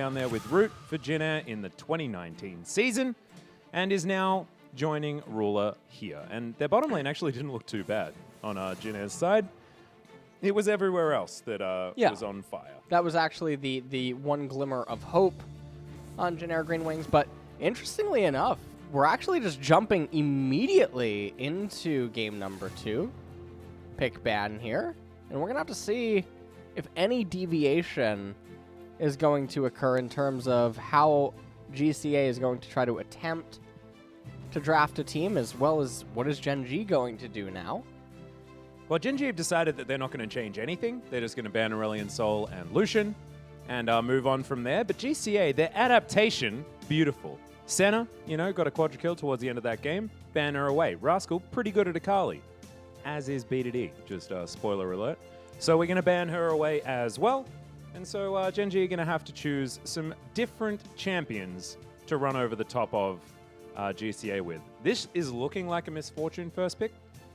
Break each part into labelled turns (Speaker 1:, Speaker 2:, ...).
Speaker 1: down there with Root for Gen.G in the 2019 season and is now joining Ruler here. And their bottom lane actually didn't look too bad on Gen.G's side. It was everywhere else that was on fire.
Speaker 2: That was actually the one glimmer of hope on Gen.G Green Wings. But interestingly enough, we're actually just jumping immediately into game number 2. Pick ban here. And we're going to have to see if any deviation is going to occur in terms of how GCA is going to try to attempt to draft a team, as well as what is Gen.G going to do now.
Speaker 1: Well, Gen.G have decided that they're not going to change anything. They're just going to ban Aurelion Sol and Lucian and move on from there. But GCA, their adaptation, beautiful. Senna, got a quadra kill towards the end of that game. Ban her away. Rascal, pretty good at Akali, as is B2D. Just spoiler alert. So we're going to ban her away as well. And so Gen.G are going to have to choose some different champions to run over the top of GCA with. This is looking like a misfortune first pick,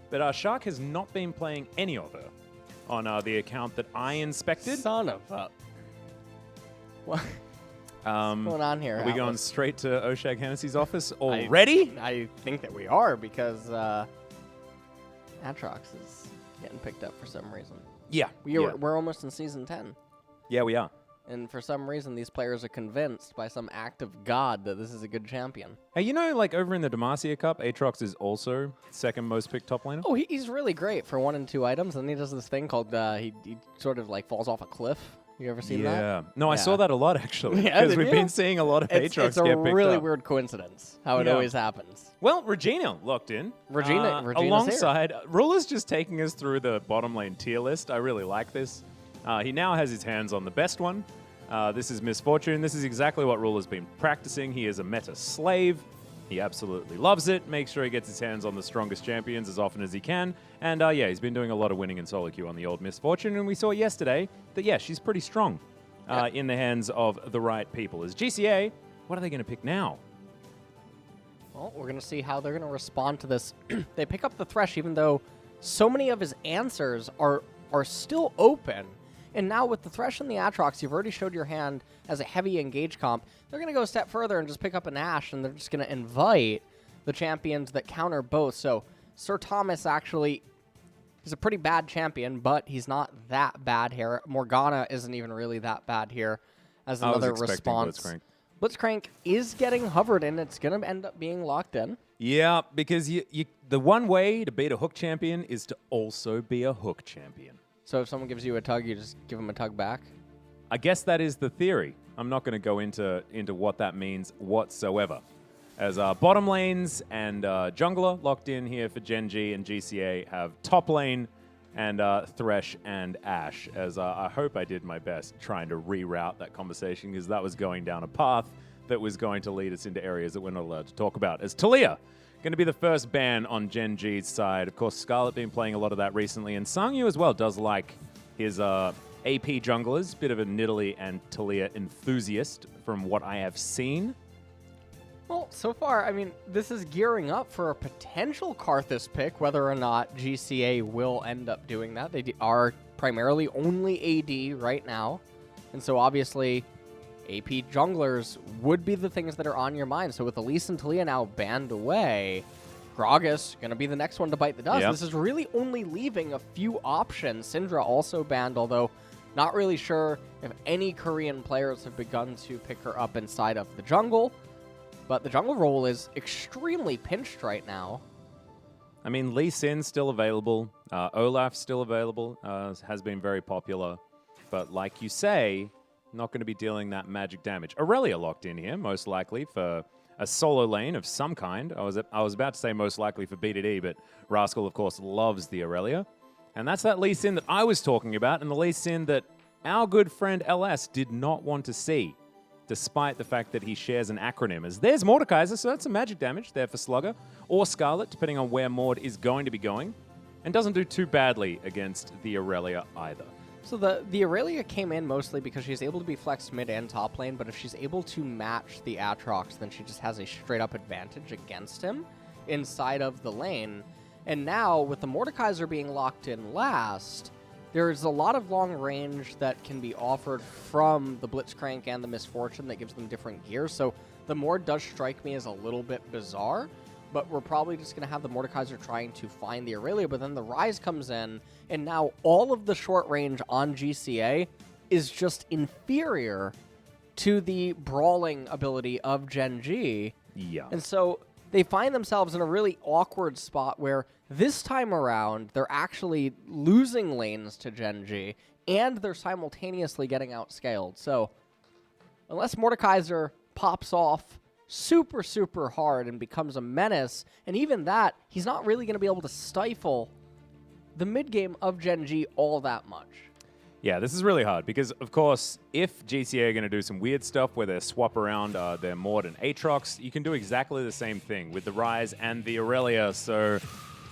Speaker 1: but Shark has not been playing any of her on the account that I inspected.
Speaker 2: Son of a... What's going on here?
Speaker 1: Are we going straight to Oshag Hennessy's office already?
Speaker 2: I think that we are, because Atrox is getting picked up for some reason.
Speaker 1: Yeah.
Speaker 2: We're almost in Season 10.
Speaker 1: Yeah, we are.
Speaker 2: And for some reason, these players are convinced by some act of God that this is a good champion.
Speaker 1: Hey, over in the Demacia Cup, Atrox is also second most picked top laner.
Speaker 2: Oh, he's really great for 1 and 2 items, and he does this thing called, he sort of like falls off a cliff. You ever seen that?
Speaker 1: Yeah. No, I saw that a lot, actually. Because we've been seeing a lot of Atrox get picked up.
Speaker 2: It's a really weird coincidence how it always happens.
Speaker 1: Well, Regina locked in.
Speaker 2: Regina's
Speaker 1: alongside, Ruler's just taking us through the bottom lane tier list. I really like this. He now has his hands on the best one. This is Misfortune. This is exactly what Ruler's been practicing. He is a meta slave. He absolutely loves it. Makes sure he gets his hands on the strongest champions as often as he can. And he's been doing a lot of winning in solo queue on the old Misfortune. And we saw yesterday that, she's pretty strong in the hands of the right people. As GCA, what are they going to pick now?
Speaker 2: Well, we're going to see how they're going to respond to this. They pick up the Thresh, even though so many of his answers are still open. And now with the Thresh and the Atrox, you've already showed your hand as a heavy engage comp. They're going to go a step further and just pick up an Ashe, and they're just going to invite the champions that counter both. So Sir Thomas actually is a pretty bad champion, but he's not that bad here. Morgana isn't even really that bad here as another response.
Speaker 1: Blitzcrank.
Speaker 2: Blitzcrank is getting hovered in. It's going to end up being locked in.
Speaker 1: Yeah, because the one way to beat a hook champion is to also be a hook champion.
Speaker 2: So if someone gives you a tug, you just give them a tug back?
Speaker 1: I guess that is the theory. I'm not going to go into what that means whatsoever. As bottom lanes and jungler locked in here for Gen.G, and GCA have top lane and Thresh and Ashe. As I hope I did my best trying to reroute that conversation, because that was going down a path that was going to lead us into areas that we're not allowed to talk about. As Talia going to be the first ban on Gen.G's side. Of course, Scarlet been playing a lot of that recently, and Sangyu as well does like his AP junglers. Bit of a Nidalee and Talia enthusiast from what I have seen.
Speaker 2: Well, so far, I mean, this is gearing up for a potential Karthus pick, whether or not GCA will end up doing that. They are primarily only AD right now, and so obviously AP junglers would be the things that are on your mind. So with Elise and Talia now banned away, Gragas going to be the next one to bite the dust. Yep. This is really only leaving a few options. Syndra also banned, although not really sure if any Korean players have begun to pick her up inside of the jungle. But the jungle role is extremely pinched right now.
Speaker 1: I mean, Lee Sin's still available. Olaf's still available. Has been very popular. But like you say, not going to be dealing that magic damage. Aurelia locked in here, most likely for a solo lane of some kind. I was about to say most likely for B2D, but Rascal, of course, loves the Aurelia. And that's that Lee Sin that I was talking about, and the Lee Sin that our good friend LS did not want to see, despite the fact that he shares an acronym. As there's Mordekaiser, so that's some magic damage there for Slugger, or Scarlet, depending on where Mord is going to be going, and doesn't do too badly against the Aurelia either.
Speaker 2: So the Aurelia came in mostly because she's able to be flexed mid and top lane, but if she's able to match the Atrox, then she just has a straight-up advantage against him inside of the lane. And now, with the Mordekaiser being locked in last, there's a lot of long range that can be offered from the Blitzcrank and the Misfortune that gives them different gears. So the Mord does strike me as a little bit bizarre, but we're probably just going to have the Mordekaiser trying to find the Aurelia, but then the Rise comes in, and now all of the short range on GCA is just inferior to the brawling ability of Gen.G.
Speaker 1: Yeah.
Speaker 2: And so they find themselves in a really awkward spot where this time around they're actually losing lanes to Gen.G, and they're simultaneously getting outscaled. So unless Mordekaiser pops off super, super hard and becomes a menace, and even that, he's not really going to be able to stifle the mid-game of Gen.G all that much.
Speaker 1: Yeah, this is really hard because, of course, if GCA are going to do some weird stuff where they swap around their Mord and Aatrox, you can do exactly the same thing with the Rise and the Aurelia. So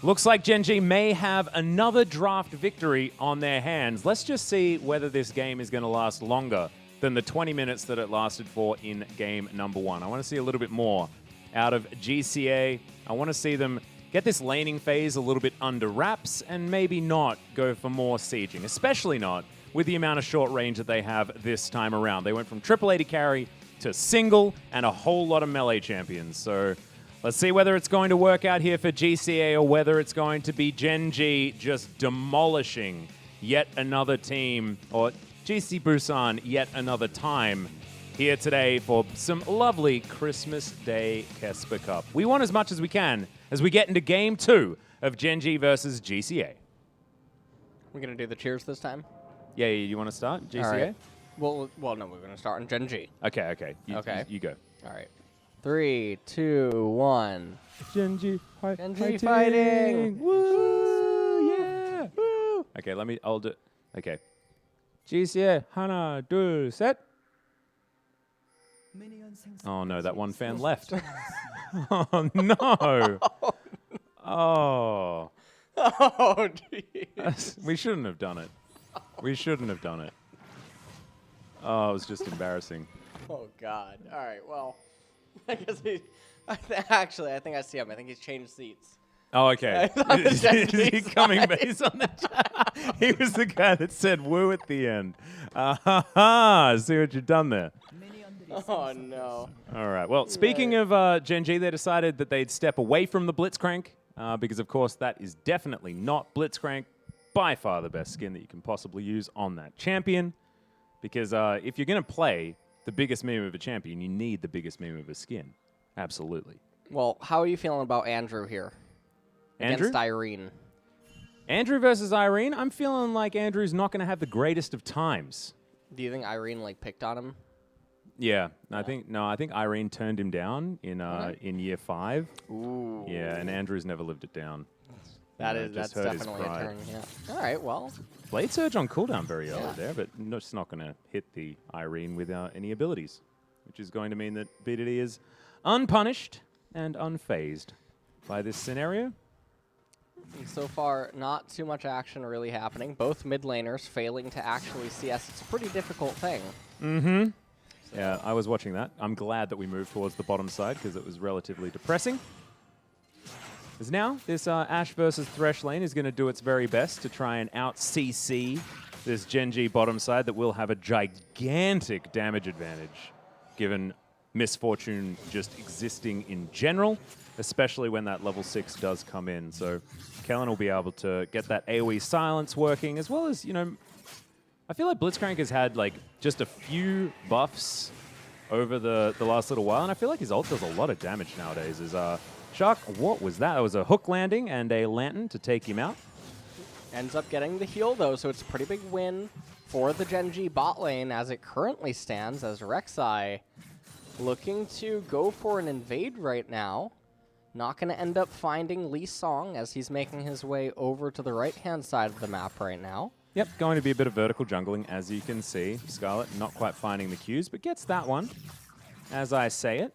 Speaker 1: looks like Gen.G may have another draft victory on their hands. Let's just see whether this game is going to last longer than the 20 minutes that it lasted for in game number 1. I want to see a little bit more out of GCA. I want to see them get this laning phase a little bit under wraps and maybe not go for more sieging, especially not with the amount of short range that they have this time around. They went from triple AD carry to single and a whole lot of melee champions. So let's see whether it's going to work out here for GCA or whether it's going to be Gen.G just demolishing yet another team, or GC Busan yet another time here today for some lovely Christmas Day KeSPA Cup. We want as much as we can as we get into Game 2 of Gen.G versus GCA.
Speaker 2: We're going to do the cheers this time?
Speaker 1: Yeah, you want to start, GCA?
Speaker 2: All right. Well, no, we're going to start on Gen.G.
Speaker 1: Okay.
Speaker 2: Okay.
Speaker 1: You go.
Speaker 2: All right. 3, 2, 1.
Speaker 1: Gen.G
Speaker 2: fighting!
Speaker 1: Woo! Yeah! Woo! Okay, I'll do. Okay. GCA, 하나, 둘, 셋. Oh no, that one fan left. Oh no! Oh.
Speaker 2: Oh, jeez.
Speaker 1: We shouldn't have done it. We shouldn't have done it. Oh, it was just embarrassing.
Speaker 2: Oh, God. All right, well, I guess actually, I think I see him. I think he's changed seats.
Speaker 1: Oh, okay. Is he coming based on the chat? He was the guy that said woo at the end. See what you've done there.
Speaker 2: Oh, no.
Speaker 1: All right. Well, speaking of Gen.G, they decided that they'd step away from the Blitzcrank because, of course, that is definitely not Blitzcrank. By far the best skin that you can possibly use on that champion. Because if you're going to play the biggest meme of a champion, you need the biggest meme of a skin. Absolutely.
Speaker 2: Well, how are you feeling about Andrew here?
Speaker 1: Andrew?
Speaker 2: Against Irene.
Speaker 1: Andrew versus Irene? I'm feeling like Andrew's not going to have the greatest of times.
Speaker 2: Do you think Irene, picked on him?
Speaker 1: Yeah. I think Irene turned him down in year 5.
Speaker 2: Ooh.
Speaker 1: Yeah, and Andrew's never lived it down.
Speaker 2: That's definitely a turn, yeah. All right, well.
Speaker 1: Blade Surge on cooldown very early there, but it's not going to hit the Irene without any abilities, which is going to mean that BDD is unpunished and unfazed by this scenario.
Speaker 2: And so far, not too much action really happening. Both mid laners failing to actually CS. It's a pretty difficult thing.
Speaker 1: Mm-hmm. So. Yeah, I was watching that. I'm glad that we moved towards the bottom side because it was relatively depressing. As now, this Ashe versus Thresh lane is going to do its very best to try and out-CC this Gen.G bottom side that will have a gigantic damage advantage, given Misfortune just existing in general, especially when that level 6 does come in. So Kellen will be able to get that AoE silence working, as well as, I feel like Blitzcrank has had just a few buffs over the last little while, and I feel like his ult does a lot of damage nowadays. Shark, what was that? That was a hook landing and a lantern to take him out.
Speaker 2: Ends up getting the heal, though, so it's a pretty big win for the Gen.G bot lane as it currently stands, as Rek'Sai looking to go for an invade right now. Not going to end up finding Lee Song as he's making his way over to the right-hand side of the map right now.
Speaker 1: Yep, going to be a bit of vertical jungling, as you can see. Scarlet not quite finding the Qs, but gets that one, as I say it.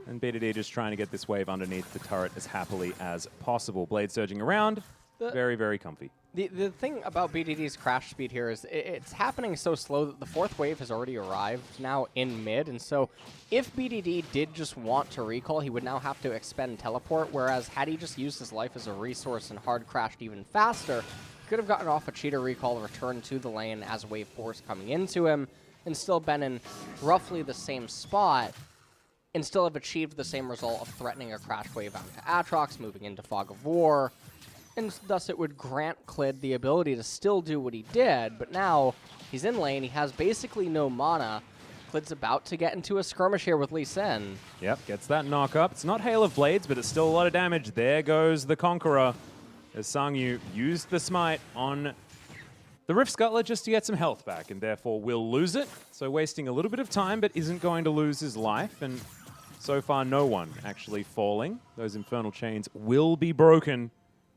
Speaker 1: And BDD just trying to get this wave underneath the turret as happily as possible. Blade surging around. Very, very comfy.
Speaker 2: The thing about BDD's crash speed here is it's happening so slow that the 4th wave has already arrived now in mid. And so if BDD did just want to recall, he would now have to expend teleport. Whereas had he just used his life as a resource and hard crashed even faster, could have gotten off a cheater recall, returned to the lane as wave force coming into him, and still been in roughly the same spot, and still have achieved the same result of threatening a crash wave onto Aatrox, moving into Fog of War, and thus it would grant Clid the ability to still do what he did, but now he's in lane, he has basically no mana. Clid's about to get into a skirmish here with Lee Sin.
Speaker 1: Yep, gets that knock up. It's not Hail of Blades, but it's still a lot of damage. There goes the Conqueror, as Sangyu used the smite on the Rift Scuttler just to get some health back, and therefore will lose it. So wasting a little bit of time, but isn't going to lose his life, and so far no one actually falling. Those Infernal Chains will be broken,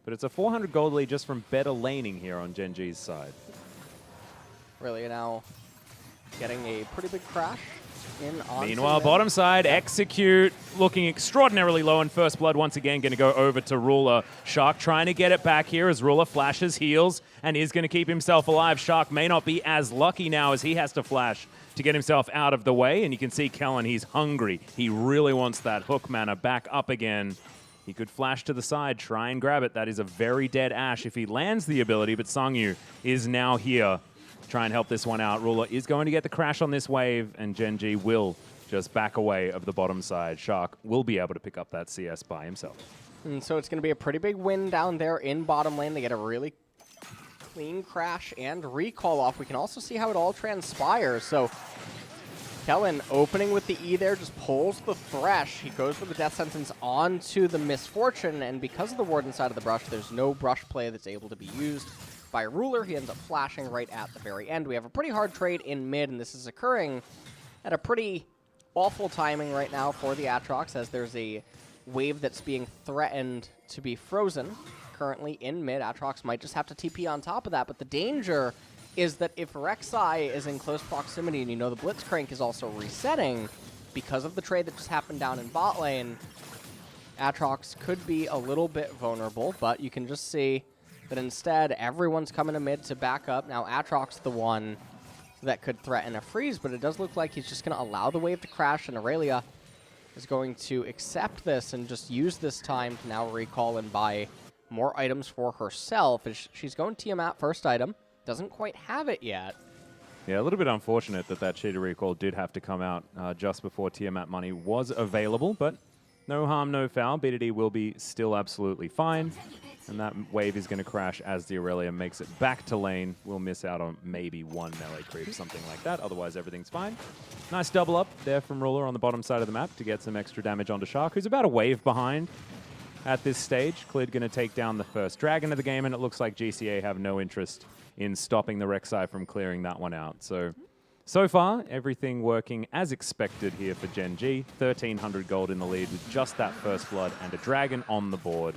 Speaker 1: but it's a 400 gold lead just from better laning here on Gen.G's side.
Speaker 2: Really now getting a pretty big crash in on.
Speaker 1: Meanwhile, bottom side, Execute looking extraordinarily low, and First Blood once again going to go over to Ruler. Shark trying to get it back here as Ruler flashes, heals, and is going to keep himself alive. Shark may not be as lucky now as he has to flash to get himself out of the way, and you can see Kellen, he's hungry. He really wants that hook mana back up again. He could flash to the side, try and grab it. That is a very dead Ashe if he lands the ability, but Sangyu is now here. Try and help this one out. Ruler is going to get the crash on this wave, and Gen.G will just back away of the bottom side. Shark will be able to pick up that CS by himself.
Speaker 2: And so it's going to be a pretty big win down there in bottom lane. They get a really clean crash and recall off. We can also see how it all transpires. So Kellen opening with the E there, just pulls the Thresh. He goes with the Death Sentence onto the Misfortune, and because of the ward inside of the brush, there's no brush play that's able to be used by Ruler. He ends up flashing right at the very end. We have a pretty hard trade in mid, and this is occurring at a pretty awful timing right now for the Aatrox, as there's a wave that's being threatened to be frozen currently in mid. Aatrox might just have to TP on top of that, but the danger is that if Rek'Sai is in close proximity, and you know the Blitzcrank is also resetting because of the trade that just happened down in bot lane, Aatrox could be a little bit vulnerable, but you can just see that instead, everyone's coming to mid to back up. Now, Aatrox the one that could threaten a freeze, but it does look like he's just going to allow the wave to crash, and Aurelia is going to accept this and just use this time to now recall and buy more items for herself. She's going Tiamat first item. Doesn't quite have it yet.
Speaker 1: Yeah, a little bit unfortunate that that cheater recall did have to come out just before Tiamat money was available, but no harm, no foul. BDD will be still absolutely fine. And that wave is going to crash as the Aurelia makes it back to lane. We'll miss out on maybe one melee creep, something like that. Otherwise, everything's fine. Nice double up there from Ruler on the bottom side of the map to get some extra damage onto Shark, who's about a wave behind at this stage. Clid going to take down the first dragon of the game, and it looks like GCA have no interest in stopping the Rek'Sai from clearing that one out. So far, everything working as expected here for Gen.G. 1,300 gold in the lead with just that First Blood and a dragon on the board.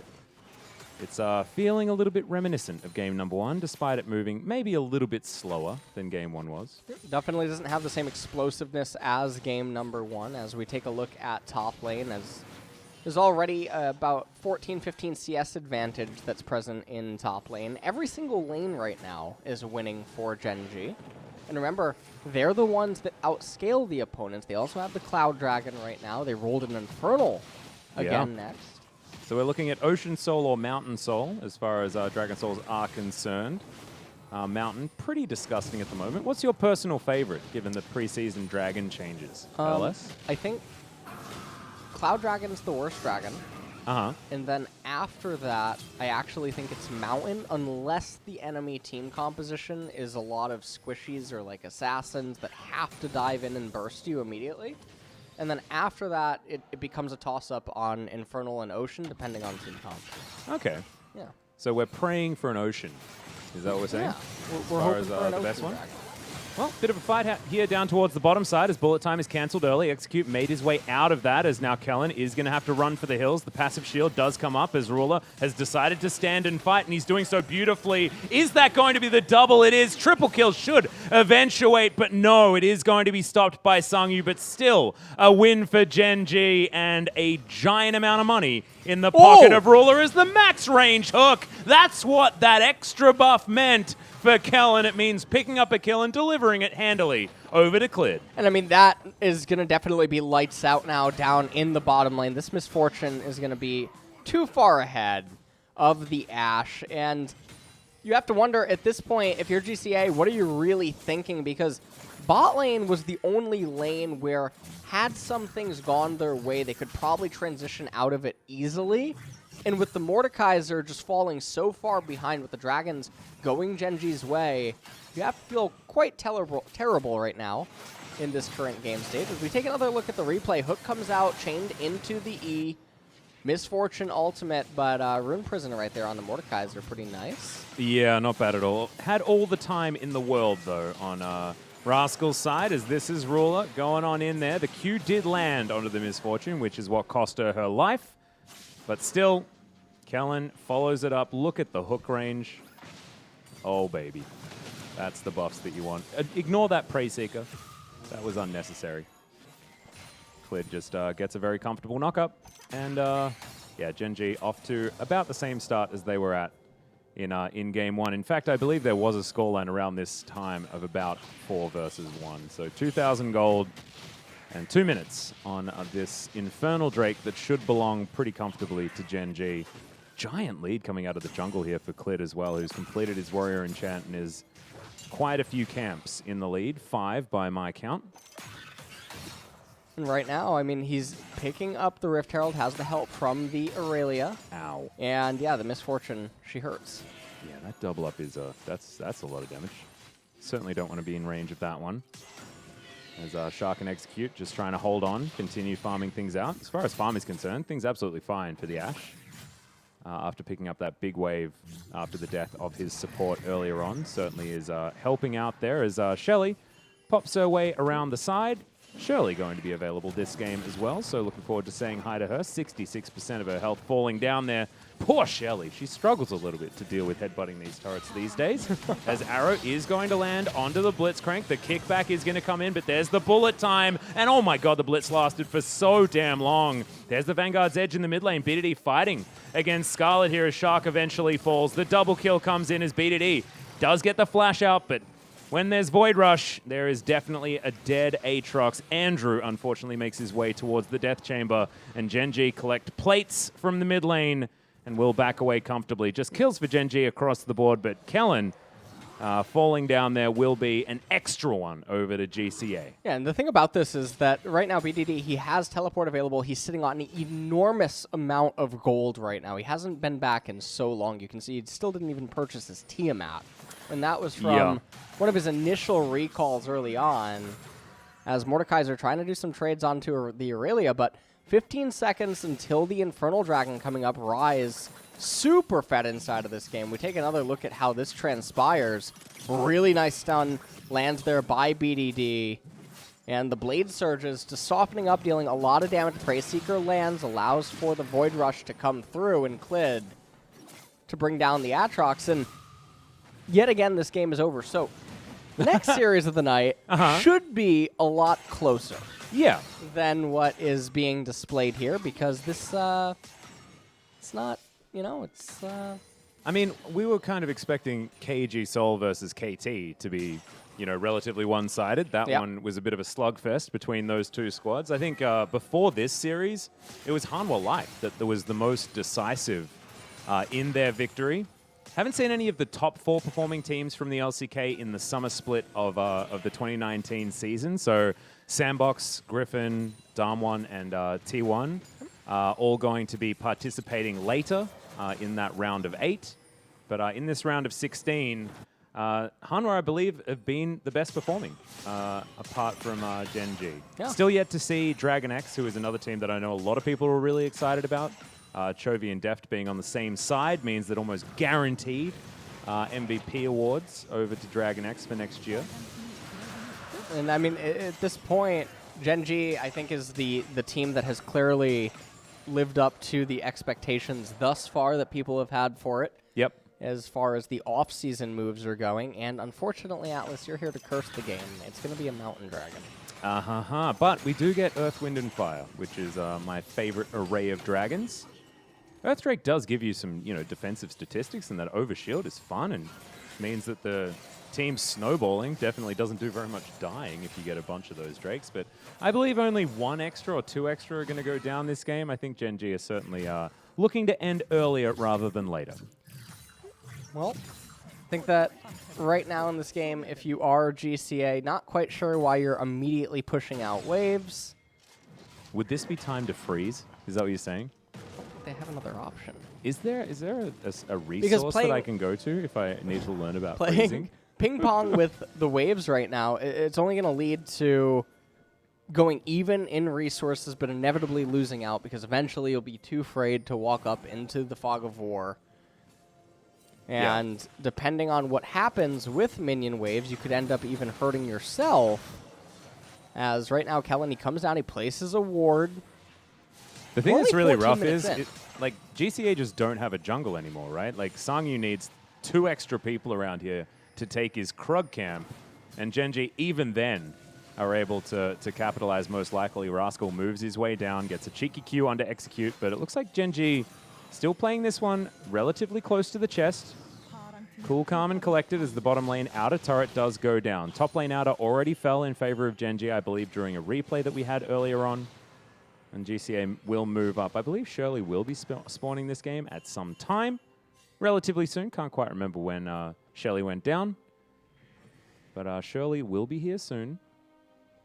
Speaker 1: It's feeling a little bit reminiscent of game number one, despite it moving maybe a little bit slower than game one was.
Speaker 2: Definitely doesn't have the same explosiveness as game number one. As we take a look at top lane, as there's already about 14-15 CS advantage that's present in top lane. Every single lane right now is winning for Gen.G. And remember, they're the ones that outscale the opponents. They also have the Cloud Dragon right now. They rolled an Infernal again next.
Speaker 1: So we're looking at Ocean Soul or Mountain Soul as far as Dragon Souls are concerned. Mountain, pretty disgusting at the moment. What's your personal favorite, given the preseason dragon changes? LS?
Speaker 2: I think Cloud Dragon's the worst dragon. And then after that, I actually think it's Mountain, unless the enemy team composition is a lot of squishies or like assassins that have to dive in and burst you immediately. And then after that, it becomes a toss-up on Infernal and Ocean, depending on team comp.
Speaker 1: Okay.
Speaker 2: Yeah.
Speaker 1: So we're praying for an Ocean. Is that what we're saying?
Speaker 2: Yeah. We're
Speaker 1: as far
Speaker 2: hoping
Speaker 1: as
Speaker 2: for an
Speaker 1: the
Speaker 2: Ocean
Speaker 1: best one?
Speaker 2: dragon.
Speaker 1: Well, bit of a fight here down towards the bottom side as bullet time is cancelled early. Execute made his way out of that as now Kellen is going to have to run for the hills. The passive shield does come up as Ruler has decided to stand and fight, and he's doing so beautifully. Is that going to be the double? It is. Triple kill should eventuate, but no, it is going to be stopped by Sangyu, but still a win for Gen.G and a giant amount of money in the pocket of Ruler as the max range hook. That's what that extra buff meant for Kellen. It means picking up a kill and delivering it handily over to Clid.
Speaker 2: And I mean, that is going to definitely be lights out now down in the bottom lane. This Misfortune is going to be too far ahead of the Ashe. And you have to wonder at this point, if you're GCA, what are you really thinking? Because bot lane was the only lane where, had some things gone their way, they could probably transition out of it easily. And with the Mordekaiser just falling so far behind with the Dragons going Gen.G's way, you have to feel quite terrible right now in this current game state. As we take another look at the replay, Hook comes out, chained into the E. Misfortune ultimate, but Rune Prisoner right there on the Mordekaiser, pretty nice.
Speaker 1: Yeah, not bad at all. Had all the time in the world, though, on Rascal's side, as this is Ruler going on in there. The Q did land onto the Misfortune, which is what cost her life. But still, Kellen follows it up. Look at the hook range. Oh, baby. That's the buffs that you want. Ignore that Prey Seeker. That was unnecessary. Clid just gets a very comfortable knock-up. And, yeah, Gen.G off to about the same start as they were at in Game 1. In fact, I believe there was a scoreline around this time of about 4 versus 1. So 2,000 gold and 2 minutes on this Infernal Drake that should belong pretty comfortably to Gen.G. Giant lead coming out of the jungle here for Clid as well, who's completed his Warrior Enchant and is quite a few camps in the lead. 5 by my count.
Speaker 2: And right now, I mean, he's picking up the Rift Herald, has the help from the Aurelia.
Speaker 1: Ow.
Speaker 2: And yeah, the Misfortune, she hurts.
Speaker 1: Yeah, that double up is that's a lot of damage. Certainly don't want to be in range of that one. As Shark and Execute just trying to hold on, continue farming things out. As far as farm is concerned, things absolutely fine for the Ashe. After picking up that big wave after the death of his support earlier on. Certainly is helping out there as Shelly pops her way around the side. Surely going to be available this game as well, so looking forward to saying hi to her. 66% of her health falling down there. Poor Shelly. She struggles a little bit to deal with headbutting these turrets these days. As Arrow is going to land onto the Blitzcrank. The kickback is going to come in, but there's the bullet time. And oh my god, the Blitz lasted for so damn long. There's the Vanguard's Edge in the mid lane. BDD fighting against Scarlet here as Shark eventually falls. The double kill comes in as BDD does get the flash out, but when there's Void Rush, there is definitely a dead Aatrox. Andrew, unfortunately, makes his way towards the Death Chamber, and Gen.G collect plates from the mid lane and will back away comfortably. Just kills for Gen.G across the board, but Kellen falling down there will be an extra one over to GCA.
Speaker 2: Yeah, and the thing about this is that right now, BDD, he has teleport available. He's sitting on an enormous amount of gold right now. He hasn't been back in so long. You can see he still didn't even purchase his Tiamat. And that was from one of his initial recalls early on, as Mordekaiser trying to do some trades onto the Aurelia, but 15 seconds until the Infernal Dragon coming up. Rise super fed inside of this game. We take another look at how this transpires. Really nice stun lands there by BDD. And the Blade Surges just softening up, dealing a lot of damage. Prey Seeker lands, allows for the Void Rush to come through, and Clid to bring down the Aatrox. And yet again, this game is over. So the next series of the night should be a lot closer than what is being displayed here, because this, it's not, you know, it's...
Speaker 1: I mean, we were kind of expecting KG Soul versus KT to be, you know, relatively one-sided. That one was a bit of a slugfest between those two squads. I think before this series, it was Hanwha Life that was the most decisive in their victory. Haven't seen any of the top 4 performing teams from the LCK in the summer split of the 2019 season. So Sandbox, Griffin, Damwon, and T1 all going to be participating later in that round of 8. But in this round of 16, Hanwha, I believe, have been the best performing, apart from Gen.G.
Speaker 2: Yeah.
Speaker 1: Still yet to see Dragon X, who is another team that I know a lot of people are really excited about. Chovy and Deft being on the same side means that almost guaranteed MVP awards over to Dragon X for next year.
Speaker 2: And I mean, at this point, Gen.G, I think, is the team that has clearly lived up to the expectations thus far that people have had for it.
Speaker 1: Yep.
Speaker 2: As far as the off-season moves are going. And unfortunately, Atlas, you're here to curse the game. It's going to be a Mountain Dragon.
Speaker 1: But we do get Earth, Wind, and Fire, which is my favorite array of dragons. Earthdrake does give you some, you know, defensive statistics, and that overshield is fun and means that the team snowballing definitely doesn't do very much dying if you get a bunch of those drakes. But I believe only 1 extra or 2 extra are going to go down this game. I think Gen.G is certainly looking to end earlier rather than later.
Speaker 2: Well, think that right now in this game, if you are GCA, not quite sure why you're immediately pushing out waves.
Speaker 1: Would this be time to freeze? Is that what you're saying?
Speaker 2: They have another option.
Speaker 1: Is there a resource that I can go to if I need to learn about freezing?
Speaker 2: Ping pong with the waves right now, it's only going to lead to going even in resources, but inevitably losing out because eventually you'll be too afraid to walk up into the fog of war. And depending on what happens with minion waves, you could end up even hurting yourself. As right now, Kellen, he comes down, he places a ward.
Speaker 1: The thing that's really rough
Speaker 2: 14 minutes
Speaker 1: is, like, GCA just don't have a jungle anymore, right? Like, Sangyu needs 2 extra people around here to take his Krug camp, and Gen.G, even then, are able to capitalize most likely. Rascal moves his way down, gets a cheeky Q onto execute, but it looks like Gen.G still playing this one relatively close to the chest. Cool, calm, and collected as the bottom lane outer turret does go down. Top lane outer already fell in favor of Gen.G, I believe, during a replay that we had earlier on. And GCA will move up. I believe Shirley will be spawning this game at some time. Relatively soon. Can't quite remember when Shirley went down. But Shirley will be here soon.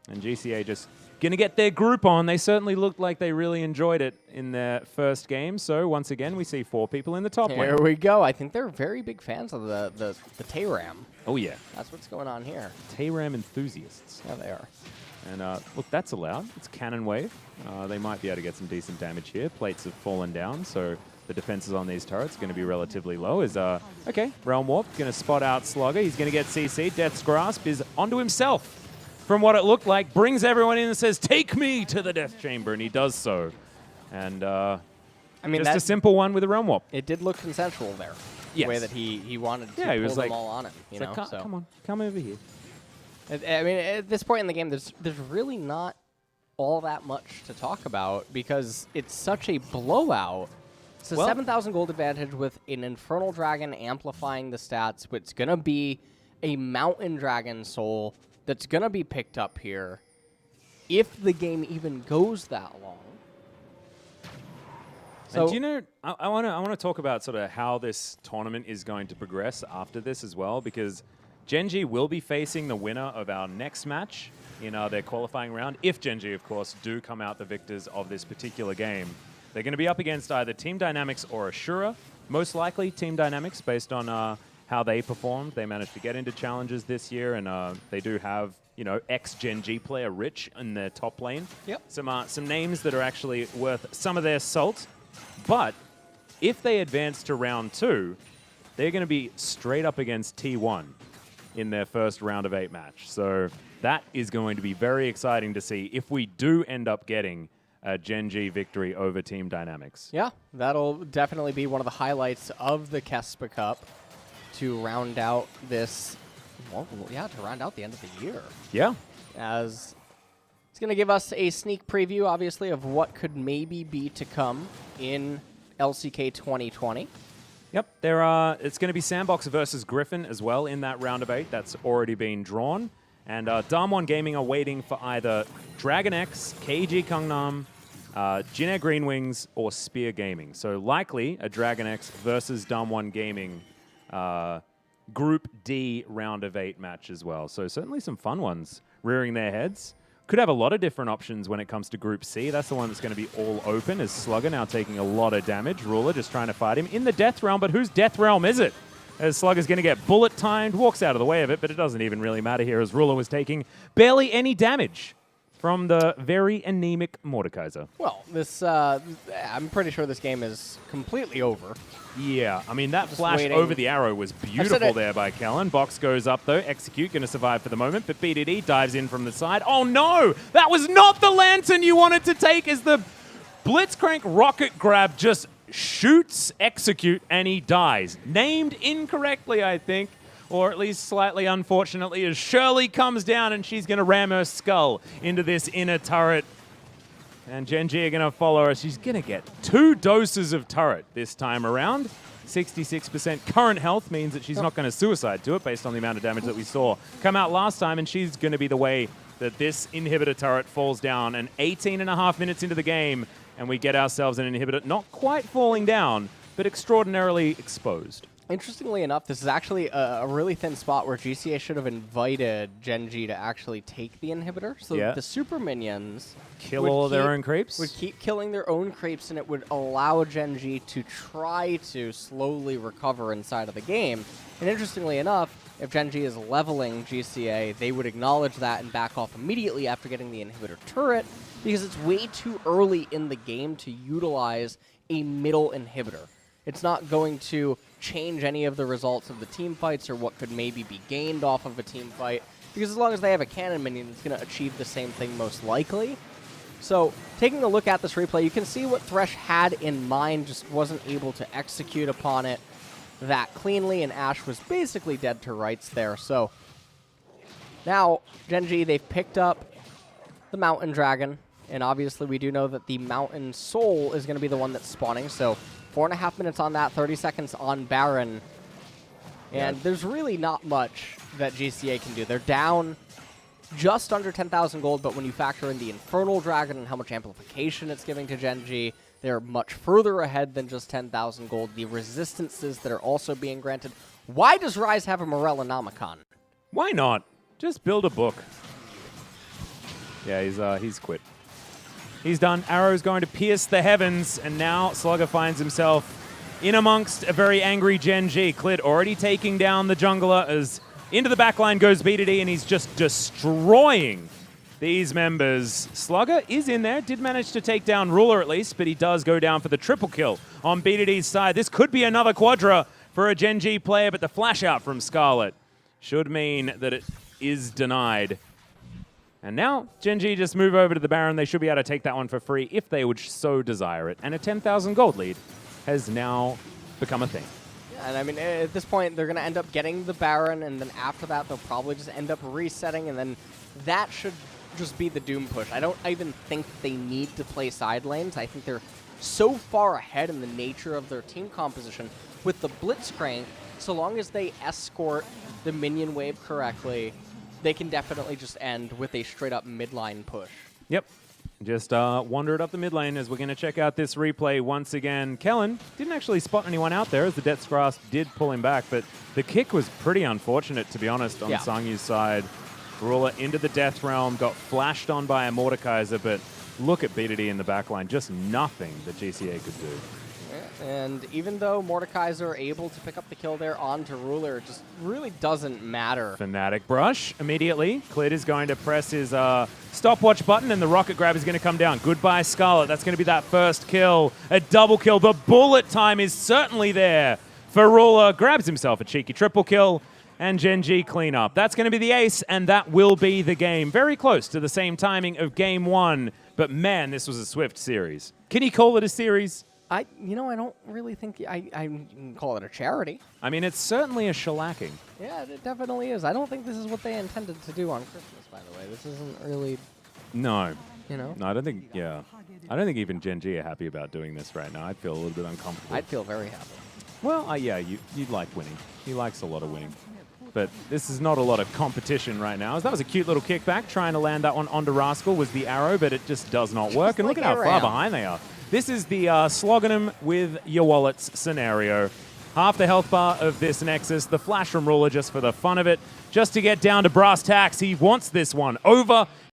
Speaker 1: And GCA just going to get their group on. They certainly looked like they really enjoyed it in their first game. So once again, we see 4 people in the top lane.
Speaker 2: Here we go. I think they're very big fans of the Tayram.
Speaker 1: Oh, yeah.
Speaker 2: That's what's going on here.
Speaker 1: Tayram enthusiasts.
Speaker 2: Yeah, they are.
Speaker 1: And look, that's allowed. It's cannon wave. They might be able to get some decent damage here. Plates have fallen down, so the defenses on these turrets are going to be relatively low. Okay, Realm Warp going to spot out Slugger. He's going to get CC. Death's Grasp is onto himself. From what it looked like, brings everyone in and says, "Take me to the Death Chamber," and he does so. And I mean, just a simple one with a Realm Warp.
Speaker 2: It did look consensual there.
Speaker 1: Yes.
Speaker 2: The way that he wanted to
Speaker 1: he
Speaker 2: pull
Speaker 1: was
Speaker 2: them
Speaker 1: like,
Speaker 2: all on him. You know,
Speaker 1: like, come on, come over here.
Speaker 2: I mean, at this point in the game, there's really not all that much to talk about because it's such a blowout. It's a 7,000 gold advantage with an Infernal Dragon amplifying the stats. It's going to be a Mountain Dragon soul that's going to be picked up here if the game even goes that long.
Speaker 1: So, and do you know, I want to talk about sort of how this tournament is going to progress after this as well, because Gen.G will be facing the winner of our next match in their qualifying round. If Gen.G, of course, do come out the victors of this particular game, they're going to be up against either Team Dynamics or ASURA. Most likely Team Dynamics, based on how they performed. They managed to get into challenges this year, and they do have, ex-Gen.G player Rich in their top lane.
Speaker 2: Yep.
Speaker 1: Some names that are actually worth some of their salt. But if they advance to round 2, they're going to be straight up against T1 in their first round of 8 match. So that is going to be very exciting to see if we do end up getting a Gen.G victory over Team Dynamics.
Speaker 2: Yeah, that'll definitely be one of the highlights of the KeSPA Cup to round out this, to round out the end of the year.
Speaker 1: Yeah. As
Speaker 2: it's going to give us a sneak preview, obviously, of what could maybe be to come in LCK 2020.
Speaker 1: Yep, it's going to be Sandbox versus Griffin as well in that round of 8. That's already been drawn. And Damwon Gaming are waiting for either Dragon X, KG Gangnam, Jin Air Green Wings, or Spear Gaming. So likely a Dragon X versus Damwon Gaming Group D round of 8 match as well. So certainly some fun ones rearing their heads. Could have a lot of different options when it comes to Group C. That's the one that's going to be all open, as Slugger now taking a lot of damage. Ruler just trying to fight him in the Death Realm, but whose Death Realm is it? As Slugger's going to get bullet timed, walks out of the way of it, but it doesn't even really matter here, as Ruler was taking barely any damage from the very anemic Mordekaiser.
Speaker 2: Well, this I'm pretty sure this game is completely over.
Speaker 1: Yeah, I mean, that flash over the arrow was beautiful there by Kellen. Box goes up, though. Execute going to survive for the moment, but BDD dives in from the side. Oh, no! That was not the lantern you wanted to take, as the Blitzcrank rocket grab just shoots Execute, and he dies. Named incorrectly, I think, or at least slightly unfortunately, as Shirley comes down, and she's going to ram her skull into this inner turret. And Gen.G are going to follow her. She's going to get 2 doses of turret this time around. 66% current health means that she's not going to suicide to it based on the amount of damage that we saw come out last time. And she's going to be the way that this inhibitor turret falls down. And 18.5 minutes into the game, and we get ourselves an inhibitor not quite falling down, but extraordinarily exposed.
Speaker 2: Interestingly enough, this is actually a really thin spot where GCA should have invited Gen.G to actually take the inhibitor. So the super minions
Speaker 1: kill all of their own creeps?
Speaker 2: Would keep killing their own creeps, and it would allow Gen.G to try to slowly recover inside of the game. And interestingly enough, if Gen.G is leveling GCA, they would acknowledge that and back off immediately after getting the inhibitor turret, because it's way too early in the game to utilize a middle inhibitor. It's not going to change any of the results of the team fights or what could maybe be gained off of a team fight, because as long as they have a cannon minion, it's going to achieve the same thing most likely. So taking a look at this replay, you can see what Thresh had in mind, just wasn't able to execute upon it that cleanly, and Ashe was basically dead to rights there. So now Gen.G, they've picked up the Mountain Dragon, and obviously we do know that the Mountain Soul is going to be the one that's spawning, so 4.5 minutes on that, 30 seconds on Baron. And there's really not much that GCA can do. They're down just under 10,000 gold, but when you factor in the Infernal Dragon and how much amplification it's giving to Gen.G, they're much further ahead than just 10,000 gold. The resistances that are also being granted. Why does Ryze have a Morellonomicon?
Speaker 1: Why not? Just build a book. Yeah, he's quit. He's done. Arrow's going to pierce the heavens, and now Slugger finds himself in amongst a very angry Gen.G. Clid already taking down the jungler as into the backline goes BDD, and he's just destroying these members. Slugger is in there, did manage to take down Ruler at least, but he does go down for the triple kill on BDD's side. This could be another quadra for a Gen.G player, but the flash out from Scarlet should mean that it is denied. And now, Gen.G just move over to the Baron. They should be able to take that one for free if they would so desire it. And a 10,000 gold lead has now become a thing.
Speaker 2: Yeah, and I mean, at this point, they're going to end up getting the Baron, and then after that, they'll probably just end up resetting, and then that should just be the Doom push. I don't even think they need to play side lanes. I think they're so far ahead in the nature of their team composition with the Blitzcrank. So long as they escort the minion wave correctly, they can definitely just end with a straight-up midline push.
Speaker 1: Yep. Just wandered up the mid lane as we're going to check out this replay once again. Kellen didn't actually spot anyone out there as the Death's Grasp did pull him back, but the kick was pretty unfortunate, to be honest, on Sangyu's side. Ruler into the Death Realm, got flashed on by a Mordekaiser, but look at BDD in the backline. Just nothing that GCA could do.
Speaker 2: And even though Mordekaiser are able to pick up the kill there onto Ruler, it just really doesn't matter.
Speaker 1: Fnatic brush immediately. Clid is going to press his stopwatch button, and the rocket grab is going to come down. Goodbye, Scarlet. That's going to be that first kill. A double kill. The bullet time is certainly there for Ruler. Grabs himself a cheeky triple kill, and Gen.G clean up. That's going to be the ace, and that will be the game. Very close to the same timing of game one, but man, this was a swift series. Can you call it a series?
Speaker 2: I don't really think I can call it a charity.
Speaker 1: I mean, it's certainly a shellacking.
Speaker 2: Yeah, it definitely is. I don't think this is what they intended to do on Christmas, by the way. This isn't really...
Speaker 1: No.
Speaker 2: You know?
Speaker 1: No, I don't think, I don't think even Gen.G are happy about doing this right now. I'd feel a little bit uncomfortable.
Speaker 2: I'd feel very happy.
Speaker 1: Well, yeah, you'd like winning. He likes a lot of winning. But this is not a lot of competition right now. That was a cute little kickback. Trying to land that one onto Rascal was the arrow, but it just does not work. And look at how far behind they are. This is the slogging them with your wallets scenario. Half the health bar of this Nexus. The flash from Ruler just for the fun of it. Just to get down to brass tacks. He wants this one over.